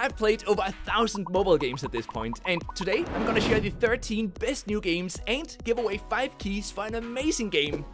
I've played over 1,000 mobile games at this point, and today I'm gonna share the 13 best new games and give away 5 keys for an amazing game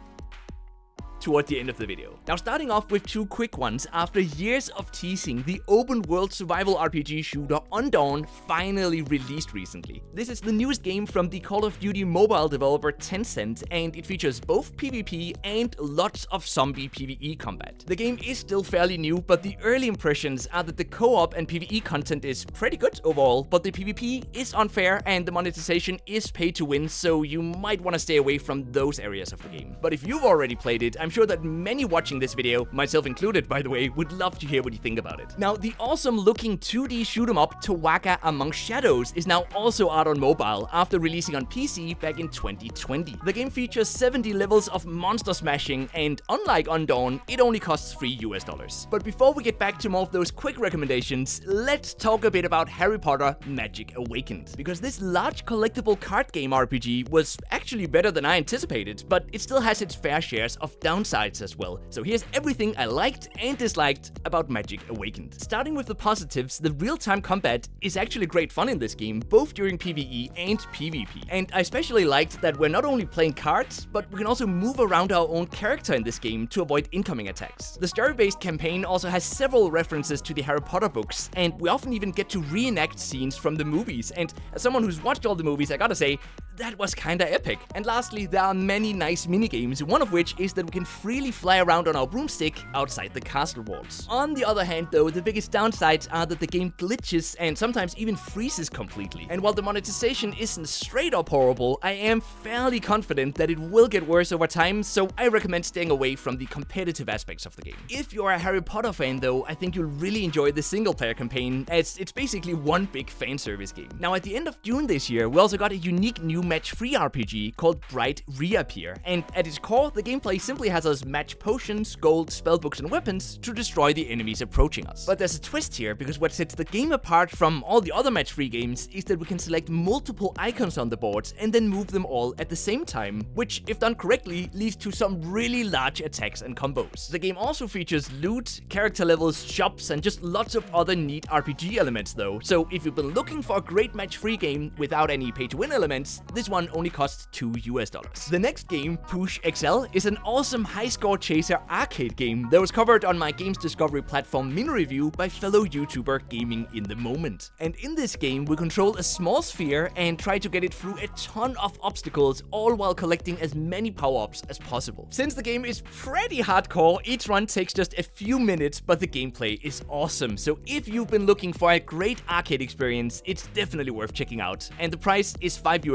toward the end of the video. Now, starting off with 2 quick ones. After years of teasing, the open world survival RPG shooter Undawn finally released recently. This is the newest game from the Call of Duty mobile developer Tencent, and it features both PvP and lots of zombie PvE combat. The game is still fairly new, but the early impressions are that the co-op and PvE content is pretty good overall, but the PvP is unfair and the monetization is pay to win, so you might want to stay away from those areas of the game. But if you've already played it, I'm sure that many watching this video, myself included by the way, would love to hear what you think about it. Now, the awesome looking 2D shoot 'em up Towaga Among Shadows is now also out on mobile after releasing on PC back in 2020. The game features 70 levels of monster smashing, and unlike Undawn, it only costs $3 US. But before we get back to more of those quick recommendations, let's talk a bit about Harry Potter Magic Awakened. Because this large collectible card game RPG was actually better than I anticipated, but it still has its fair shares of downsides as well. So here's everything I liked and disliked about Magic Awakened. Starting with the positives, the real-time combat is actually great fun in this game, both during PvE and PvP. And I especially liked that we're not only playing cards, but we can also move around our own character in this game to avoid incoming attacks. The story-based campaign also has several references to the Harry Potter books, and we often even get to reenact scenes from the movies. And as someone who's watched all the movies, I gotta say, that was kinda epic. And lastly, there are many nice minigames, one of which is that we can freely fly around on our broomstick outside the castle walls. On the other hand though, the biggest downsides are that the game glitches and sometimes even freezes completely. And while the monetization isn't straight up horrible, I am fairly confident that it will get worse over time, so I recommend staying away from the competitive aspects of the game. If you're a Harry Potter fan though, I think you'll really enjoy the single player campaign, as it's basically one big fan service game. Now, at the end of June this year, we also got a unique new match-free RPG called Bright Reappear, and at its core, the gameplay simply has us match potions, gold, spellbooks and weapons to destroy the enemies approaching us. But there's a twist here, because what sets the game apart from all the other match-free games is that we can select multiple icons on the board and then move them all at the same time, which, if done correctly, leads to some really large attacks and combos. The game also features loot, character levels, shops, and just lots of other neat RPG elements though, so if you've been looking for a great match-free game without any pay-to-win elements, this one only costs $2 US. The next game, Poosh XL, is an awesome high-score chaser arcade game that was covered on my games discovery platform mini review by fellow YouTuber Gaming in the Moment. And in this game, we control a small sphere and try to get it through a ton of obstacles, all while collecting as many power-ups as possible. Since the game is pretty hardcore, each run takes just a few minutes, but the gameplay is awesome. So if you've been looking for a great arcade experience, it's definitely worth checking out. And the price is $5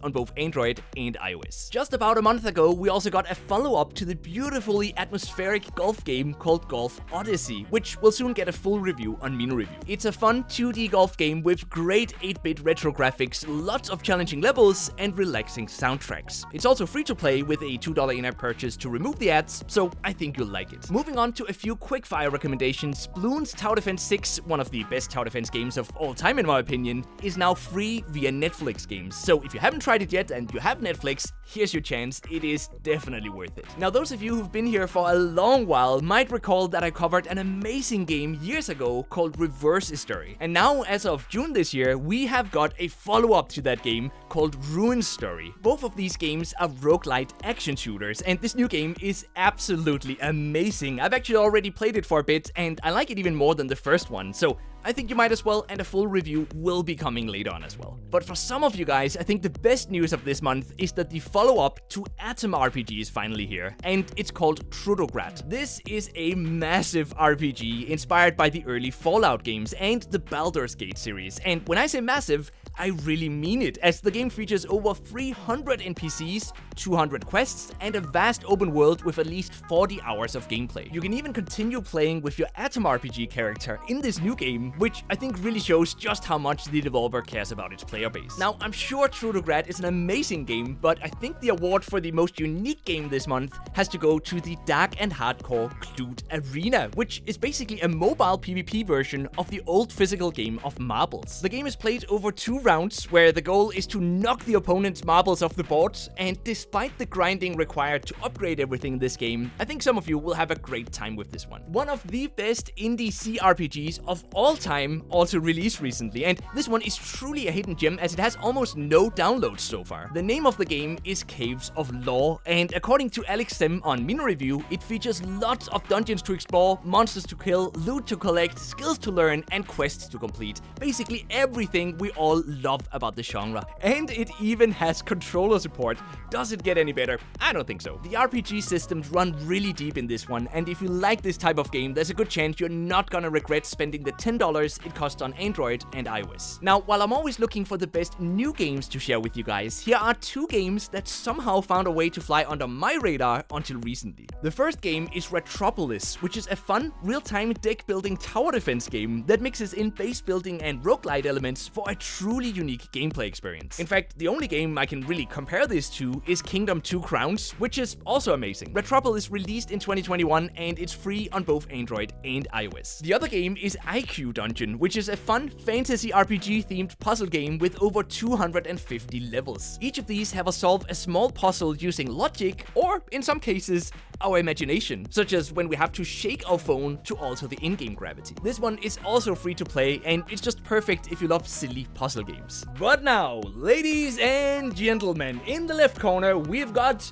on both Android and iOS. Just about a month ago, we also got a follow-up to the beautifully atmospheric golf game called Golf Odyssey, which will soon get a full review on Mino Review. It's a fun 2D golf game with great 8-bit retro graphics, lots of challenging levels, and relaxing soundtracks. It's also free to play with a $2 in-app purchase to remove the ads, so I think you'll like it. Moving on to a few quick-fire recommendations, Bloons Tower Defense 6, one of the best tower defense games of all time in my opinion, is now free via Netflix games. So if you haven't tried it yet and you have Netflix, here's your chance. It is definitely worth it. Now, those of you who've been here for a long while might recall that I covered an amazing game years ago called Reverse Story. And now, as of June this year, we have got a follow-up to that game called Ruin Story. Both of these games are roguelite action shooters, and this new game is absolutely amazing. I've actually already played it for a bit, and I like it even more than the first one, so I think you might as well, and a full review will be coming later on as well. But for some of you guys, I think the best news of this month is that the follow-up to Atom RPG is finally here, and it's called Trudograd. This is a massive RPG inspired by the early Fallout games and the Baldur's Gate series, and when I say massive, I really mean it, as the game features over 300 NPCs, 200 quests, and a vast open world with at least 40 hours of gameplay. You can even continue playing with your Atom RPG character in this new game, which I think really shows just how much the developer cares about its player base. Now, I'm sure Trudograd is an amazing game, but I think the award for the most unique game this month has to go to the dark and hardcore Kloot Arena, which is basically a mobile PvP version of the old physical game of marbles. The game is played over 2 rounds where the goal is to knock the opponent's marbles off the board, and despite the grinding required to upgrade everything in this game, I think some of you will have a great time with this one. One of the best indie CRPGs of all time also released recently, and this one is truly a hidden gem as it has almost no downloads so far. The name of the game is Caves of Law, and according to Alex Sem on Mino Review, it features lots of dungeons to explore, monsters to kill, loot to collect, skills to learn, and quests to complete. Basically everything we all love about the genre. And it even has controller support. Does it get any better? I don't think so. The RPG systems run really deep in this one, and if you like this type of game, there's a good chance you're not gonna regret spending the $10 it costs on Android and iOS. Now, while I'm always looking for the best new games to share with you guys, here are two games that somehow found a way to fly under my radar until recently. The first game is Retropolis, which is a fun, real-time deck-building tower defense game that mixes in base building and roguelite elements for a truly unique gameplay experience. In fact, the only game I can really compare this to is Kingdom 2 Crowns, which is also amazing. Retropolis released in 2021 and it's free on both Android and iOS. The other game is IQ Dungeon, which is a fun fantasy RPG themed puzzle game with over 250 levels. Each of these have us solve a small puzzle using logic, or in some cases, our imagination, such as when we have to shake our phone to alter the in-game gravity. This one is also free to play, and it's just perfect if you love silly puzzle games. But now, ladies and gentlemen, in the left corner, we've got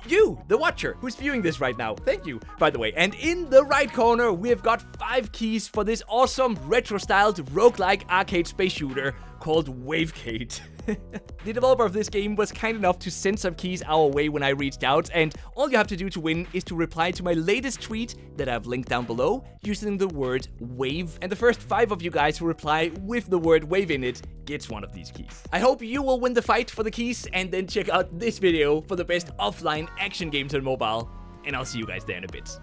you, the watcher, who's viewing this right now. Thank you, by the way. And in the right corner, we've got 5 keys for this awesome retro-styled roguelike arcade space shooter called Wavecade. The developer of this game was kind enough to send some keys our way when I reached out, and all you have to do to win is to reply to my latest tweet that I've linked down below using the word wave, and the first 5 of you guys who reply with the word wave in it gets one of these keys. I hope you will win the fight for the keys, and then check out this video for the best offline action games on mobile, and I'll see you guys there in a bit.